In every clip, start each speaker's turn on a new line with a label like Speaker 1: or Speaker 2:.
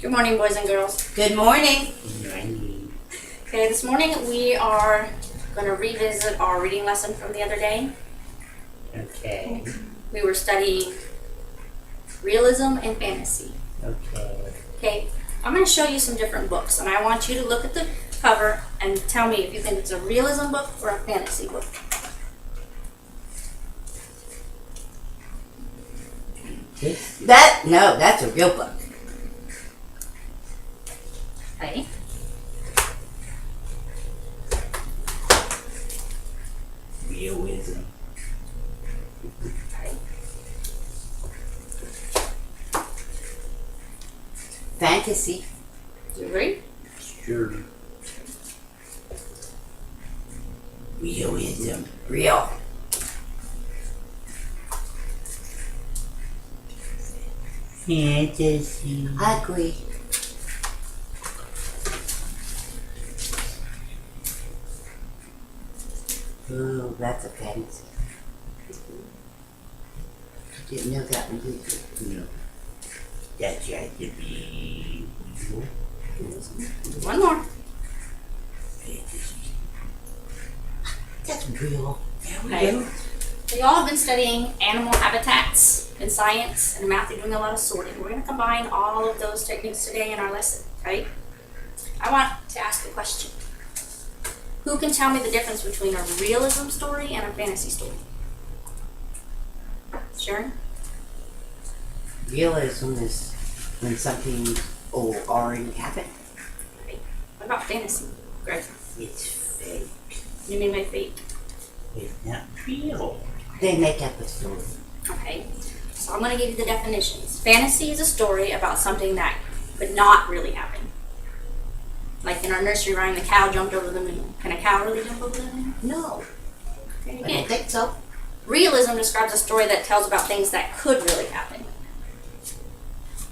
Speaker 1: Good morning, boys and girls.
Speaker 2: Good morning.
Speaker 1: Okay, this morning we are going to revisit our reading lesson from the other day.
Speaker 3: Okay.
Speaker 1: We were studying realism and fantasy.
Speaker 3: Okay.
Speaker 1: Okay, I'm going to show you some different books, and I want you to look at the cover and tell me if you think it's a realism book or a fantasy book.
Speaker 2: That's a real book.
Speaker 1: Okay.
Speaker 3: Realism.
Speaker 1: Okay.
Speaker 2: Fantasy.
Speaker 1: Do you agree?
Speaker 3: Sure.
Speaker 2: Realism. Real.
Speaker 3: Fantasy.
Speaker 2: I agree. Ooh, that's a fantasy. Didn't know that one, did you?
Speaker 3: No. That's got to be real.
Speaker 1: One more.
Speaker 3: Fantasy.
Speaker 2: That's real.
Speaker 3: There we
Speaker 1: Okay.
Speaker 3: go.
Speaker 1: So y'all have been studying animal habitats in science, and in math you're doing a lot of sorting. We're going to combine all of those techniques today in our lesson, okay? I want to ask a question. Who can tell me the difference between a realism story and a fantasy story? Sharon?
Speaker 2: Realism is when something already happened.
Speaker 1: Okay. What about fantasy? Greg?
Speaker 3: It's fake.
Speaker 1: What do you mean by fake?
Speaker 3: It's not real.
Speaker 2: They make up a story.
Speaker 1: Okay. So I'm going to give you the definitions. Fantasy is a story about something that could not really happen. Like in our nursery rhyme, the cow jumped over the moon. Can a cow really jump over the moon?
Speaker 2: No,
Speaker 1: Okay,
Speaker 2: I don't
Speaker 1: again.
Speaker 2: think so.
Speaker 1: Realism describes a story that tells about things that could really happen.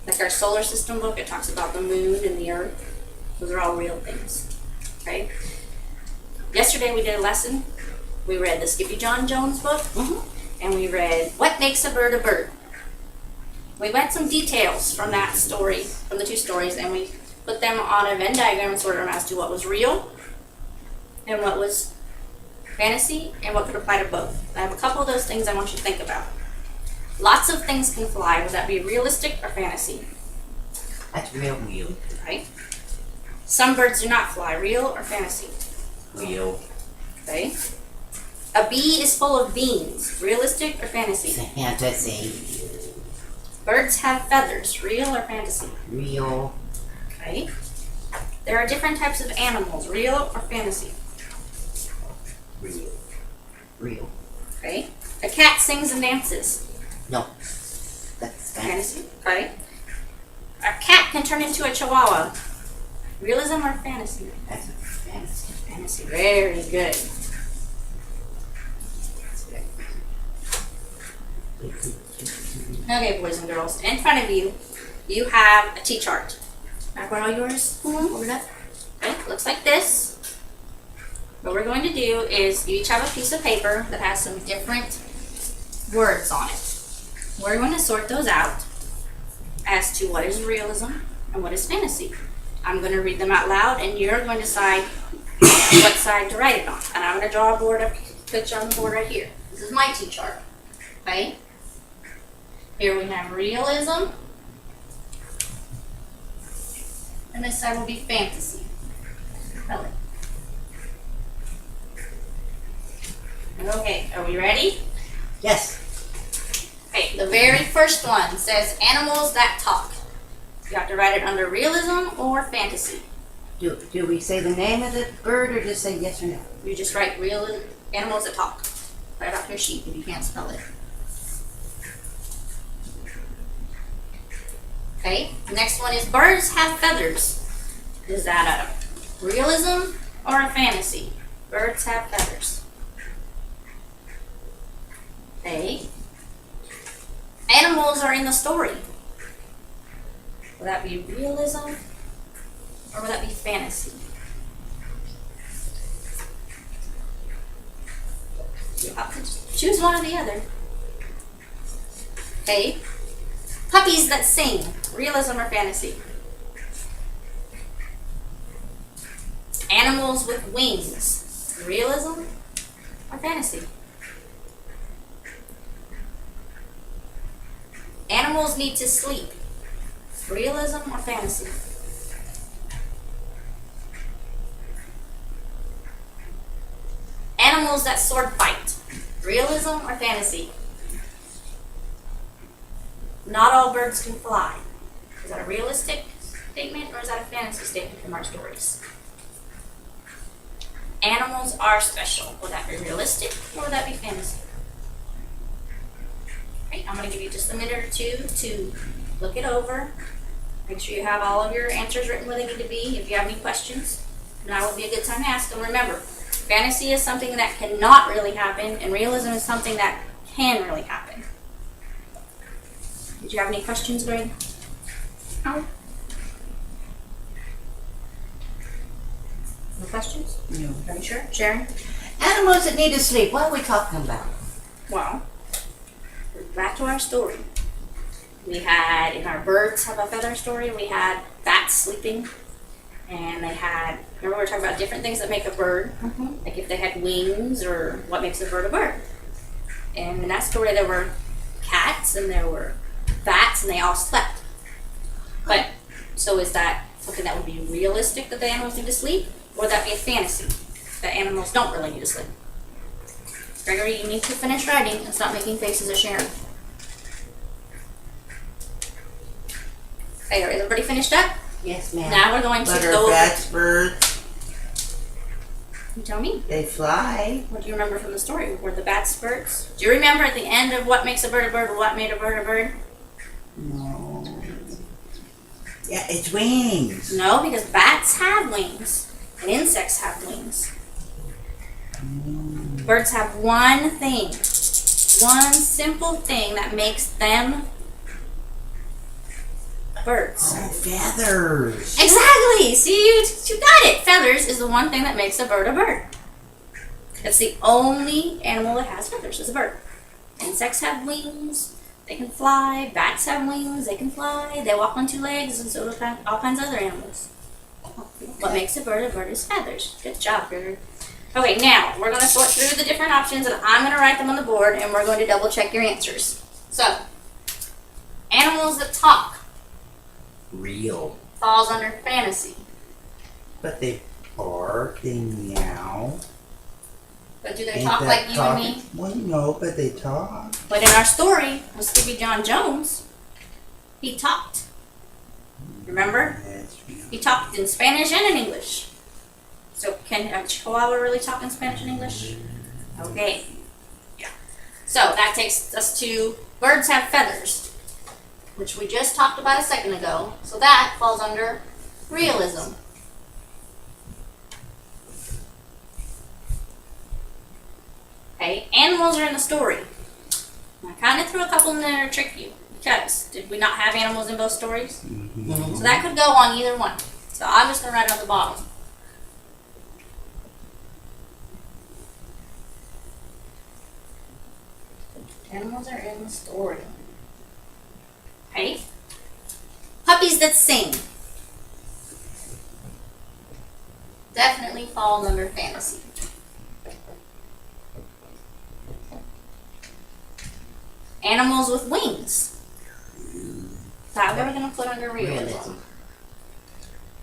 Speaker 1: Like our solar system book, it talks about the moon and the earth. Those are all real things. Okay? Yesterday we did a lesson. We read the Skippy John Jones book, and we read What Makes a Bird a Bird. We went some details from that story, from the two stories, and we put them on a Venn diagram and sorted them as to what was real and what was fantasy and what could apply to both. I have a couple of those things I want you to think about. Lots of things can fly. Would that be realistic or fantasy?
Speaker 2: That's real.
Speaker 1: Right? Some birds do not fly. Real or fantasy?
Speaker 3: Real.
Speaker 1: Okay. A bee is full of beans. Realistic or fantasy?
Speaker 2: Fantasy.
Speaker 1: Birds have feathers. Real or fantasy?
Speaker 2: Real.
Speaker 1: Okay. There are different types of animals. Real or fantasy?
Speaker 3: Real.
Speaker 2: Real.
Speaker 1: Okay. A cat sings and dances.
Speaker 2: No, that's fantasy.
Speaker 1: Fantasy. Okay. A cat can turn into a chihuahua. Realism or fantasy?
Speaker 2: That's fantasy.
Speaker 1: Fantasy. Very good. Okay, boys and girls. In front of you, you have a T-chart. Can I borrow yours? Over that. Okay. Looks like this. What we're going to do is you each have a piece of paper that has some different words on it. We're going to sort those out as to what is realism and what is fantasy. I'm going to read them out loud, and you're going to decide what side to write it on. And I'm going to draw a board up, picture on the board right here. This is my T-chart. Okay? Here we have realism. And this side will be fantasy. Spell it. Okay, are we ready?
Speaker 2: Yes.
Speaker 1: Okay, the very first one says animals that talk. You have to write it under realism or fantasy.
Speaker 2: Do we say the name of the bird or just say yes or no?
Speaker 1: You just write real animals that talk. Write it off your sheet if you can't spell it. Okay, the next one is birds have feathers. Is that a realism or a fantasy? Birds have feathers. Okay. Animals are in the story. Will that be realism or will that be fantasy? You have to choose one or the other. Okay. Puppies that sing. Realism or fantasy? Animals with wings. Realism or fantasy? Animals need to sleep. Realism or fantasy? Animals that sword fight. Realism or fantasy? Not all birds can fly. Is that a realistic statement or is that a fantasy statement from our stories? Animals are special. Will that be realistic or will that be fantasy? Okay, I'm going to give you just a minute or two to look it over. Make sure you have all of your answers written where they need to be. If you have any questions, now would be a good time to ask them. Remember, fantasy is something that cannot really happen, and realism is something that can really happen. Did you have any questions, Greg? No? No questions?
Speaker 2: No.
Speaker 1: Are you sure? Sharon?
Speaker 2: Animals that need to sleep. What are we talking about?
Speaker 1: Well, back to our story. We had, in our birds have a feather story, we had bats sleeping. And they had, remember we were talking about different things that make a bird? Mm-hmm. Like if they had wings or what makes a bird a bird. And in that story there were cats and there were bats and they all slept. But, so is that something that would be realistic that the animals need to sleep? Or would that be a fantasy that animals don't really need to sleep? Gregory, you need to finish writing and stop making faces at Sharon. Okay, is everybody finished up?
Speaker 2: Yes, ma'am.
Speaker 1: Now we're going to
Speaker 3: But
Speaker 1: go
Speaker 3: are
Speaker 1: over.
Speaker 3: bats birds?
Speaker 1: You tell me.
Speaker 3: They fly.
Speaker 1: What do you remember from the story? Were the bats birds? Do you remember at the end of what makes a bird or what made a bird a bird?
Speaker 3: No. Yeah, it's wings.
Speaker 1: No, because bats have wings and insects have wings. Birds have one thing, one simple thing that makes them birds.
Speaker 3: Oh, feathers.
Speaker 1: Exactly. See, you got it. Feathers is the one thing that makes a bird a bird. It's the only animal that has feathers is a bird. Insects have wings. They can fly. Bats have wings. They can fly. They walk on two legs, and so do all kinds of other animals. What makes a bird is feathers. Good job, Gregory. Okay, now we're going to sort through the different options, and I'm going to write them on the board, and we're going to double check your answers. So, animals that talk
Speaker 3: Real.
Speaker 1: falls under fantasy.
Speaker 3: But they bark, they meow.
Speaker 1: But do they
Speaker 3: Ain't
Speaker 1: talk
Speaker 3: that
Speaker 1: like you and me?
Speaker 3: Well, no, but they talk.
Speaker 1: But in our story with Skippy John Jones, he talked. Remember?
Speaker 3: That's real.
Speaker 1: He talked in Spanish and in English. So can a Chihuahua really talk in Spanish and English? Okay. Yeah. So that takes us to birds have feathers, which we just talked about a second ago. So that falls under realism. Okay, animals are in the story. I kind of threw a couple in there to trick you because did we not have animals in both stories?
Speaker 3: Mm-hmm.
Speaker 1: So that could go on either one. So I'm just going to write it on the bottom. Animals are in the story. Okay. Puppies that sing. Definitely falls under fantasy. Animals with wings. That we're going to put under realism.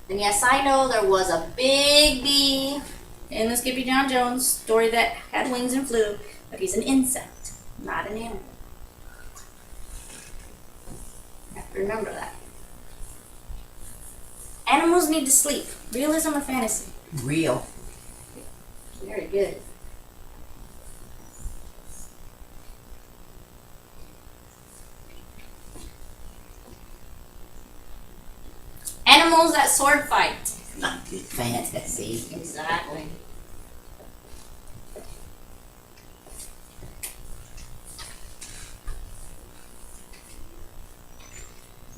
Speaker 1: And yes, I know there was a big bee in the Skippy John Jones story that had wings and flew, but he's an insect, not an animal. You have to remember that. Animals need to sleep. Realism or fantasy?
Speaker 2: Real.
Speaker 1: Very good. Animals that sword fight.
Speaker 2: Not good fantasy.
Speaker 1: Exactly.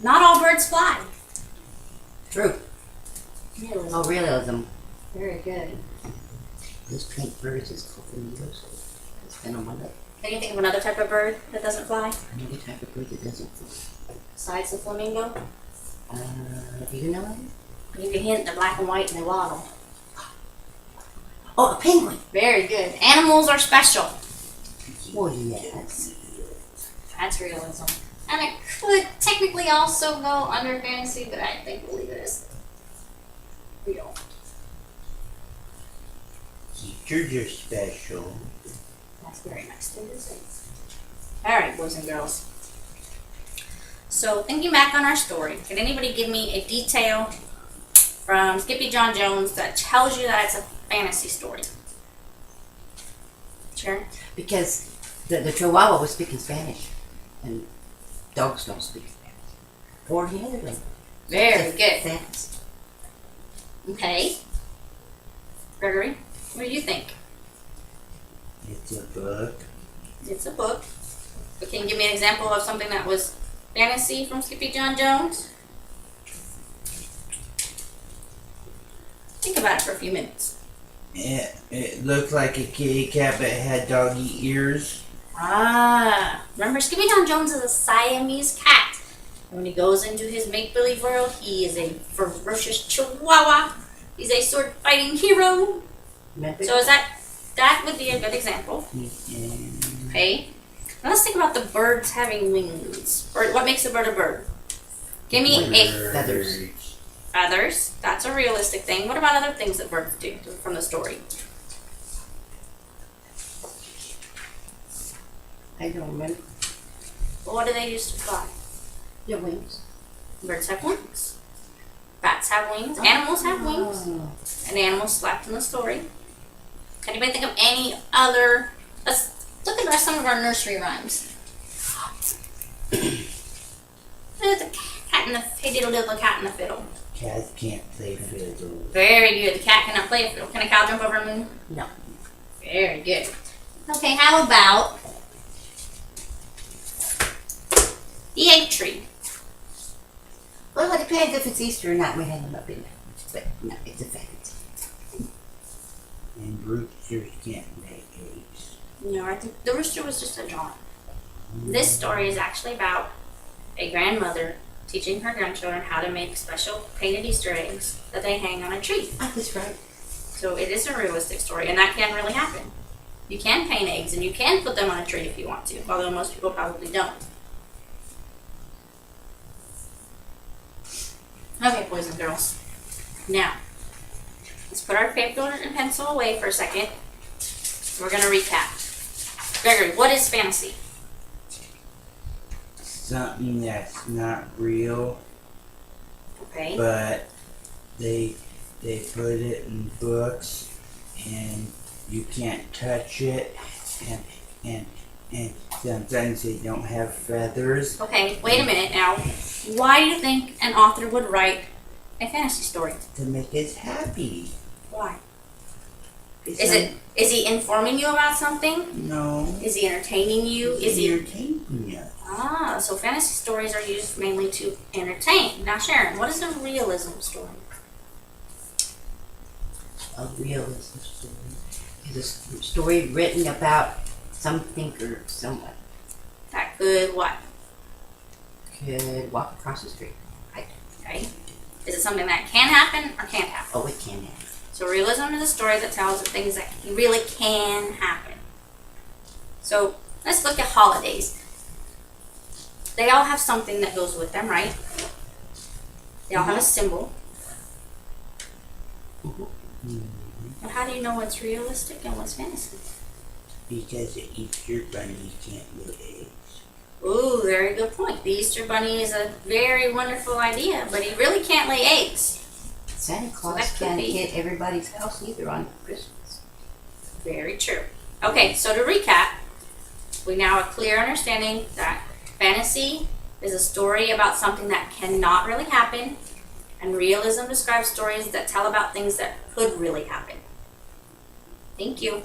Speaker 1: Not all birds fly.
Speaker 2: True.
Speaker 1: Realism.
Speaker 2: Oh, realism.
Speaker 1: Very good.
Speaker 2: Those pink birds is called flamingos. It's been on my list.
Speaker 1: Can you think of another type of bird that doesn't fly
Speaker 2: Another type of bird that doesn't fly.
Speaker 1: besides the flamingo?
Speaker 2: Do you know it?
Speaker 1: You can hint they're black and white and they waddle.
Speaker 2: Oh, a penguin.
Speaker 1: Very good. Animals are special.
Speaker 2: Well, yes.
Speaker 1: That's realism. And it could technically also go under fantasy, but I think we'll leave it as real.
Speaker 3: Teachers are special.
Speaker 1: That's very nice thing to say. Alright, boys and girls. So, thinking back on our story, can anybody give me a detail from Skippy John Jones that tells you that it's a fantasy story? Sure.
Speaker 2: Because the Chihuahua was speaking Spanish, and dogs don't speak Spanish. Or the other language.
Speaker 1: Very
Speaker 2: It's
Speaker 1: good.
Speaker 2: fantasy.
Speaker 1: Okay. Gregory, what do you think?
Speaker 3: It's a book.
Speaker 1: It's a book. But can you give me an example of something that was fantasy from Skippy John Jones? Think about it for a few minutes.
Speaker 3: It looked like a kitty cat, but it had doggy ears.
Speaker 1: Ah, remember Skippy John Jones is a Siamese cat. And when he goes into his make-believe world, he is a ferocious chihuahua. He's a sword-fighting hero.
Speaker 2: Remember?
Speaker 1: So that would be a good example. Okay. Now let's think about the birds having wings. Or what makes a bird a bird? Give me a
Speaker 2: Feathers.
Speaker 1: feathers. That's a realistic thing. What about other things that birds do from the story?
Speaker 2: I don't remember.
Speaker 1: Well, what do they use to fly?
Speaker 2: Your wings.
Speaker 1: Birds have wings. Bats have wings. Animals have wings.
Speaker 2: Oh.
Speaker 1: An animal slapped in the story. Can anybody think of any other? Let's look at some of our nursery rhymes. There's a cat in the hey diddle diddle, cat in the fiddle.
Speaker 3: Cats can't play fiddle.
Speaker 1: Very good. The cat cannot play a fiddle. Can a cow jump over a moon?
Speaker 2: No.
Speaker 1: Very good. Okay, how about the egg tree?
Speaker 2: Well, it depends if it's Easter or not. We hang them up in there. But no, it's a fantasy.
Speaker 3: And roosters can't lay eggs.
Speaker 1: No, I think the rooster was just a drawing. This story is actually about a grandmother teaching her grandchildren how to make special painted Easter eggs that they hang on a tree.
Speaker 2: That's right.
Speaker 1: So it is a realistic story, and that can really happen. You can paint eggs, and you can put them on a tree if you want to, although most people probably don't. Okay, boys and girls. Now, let's put our paper and pencil away for a second. We're going to recap. Gregory, what is fantasy?
Speaker 3: Something that's not real,
Speaker 1: Okay.
Speaker 3: but they put it in books, and you can't touch it, and sometimes they don't have feathers.
Speaker 1: Okay, wait a minute now. Why do you think an author would write a fantasy story?
Speaker 3: To make us happy.
Speaker 1: Why?
Speaker 3: It's
Speaker 1: Is he informing you about something?
Speaker 3: No.
Speaker 1: Is he entertaining you? Is he
Speaker 3: entertaining us?
Speaker 1: Ah, so fantasy stories are used mainly to entertain. Now, Sharon, what is a realism story?
Speaker 2: A realism story is a story written about something or someone.
Speaker 1: That could what?
Speaker 2: Could walk across the street. Right.
Speaker 1: Okay. Is it something that can happen or can't happen?
Speaker 2: Oh, it can happen.
Speaker 1: So realism is a story that tells of things that really can happen. So let's look at holidays. They all have something that goes with them, right? They all have a symbol. But how do you know what's realistic and what's fantasy?
Speaker 3: Because the Easter bunny can't lay eggs.
Speaker 1: Ooh, very good point. The Easter Bunny is a very wonderful idea, but he really can't lay eggs.
Speaker 2: Santa Claus
Speaker 1: that could
Speaker 2: can't
Speaker 1: be.
Speaker 2: hit everybody's house either on Christmas.
Speaker 1: Very true. Okay, so to recap, we now have a clear understanding that fantasy is a story about something that cannot really happen, and realism describes stories that tell about things that could really happen. Thank you.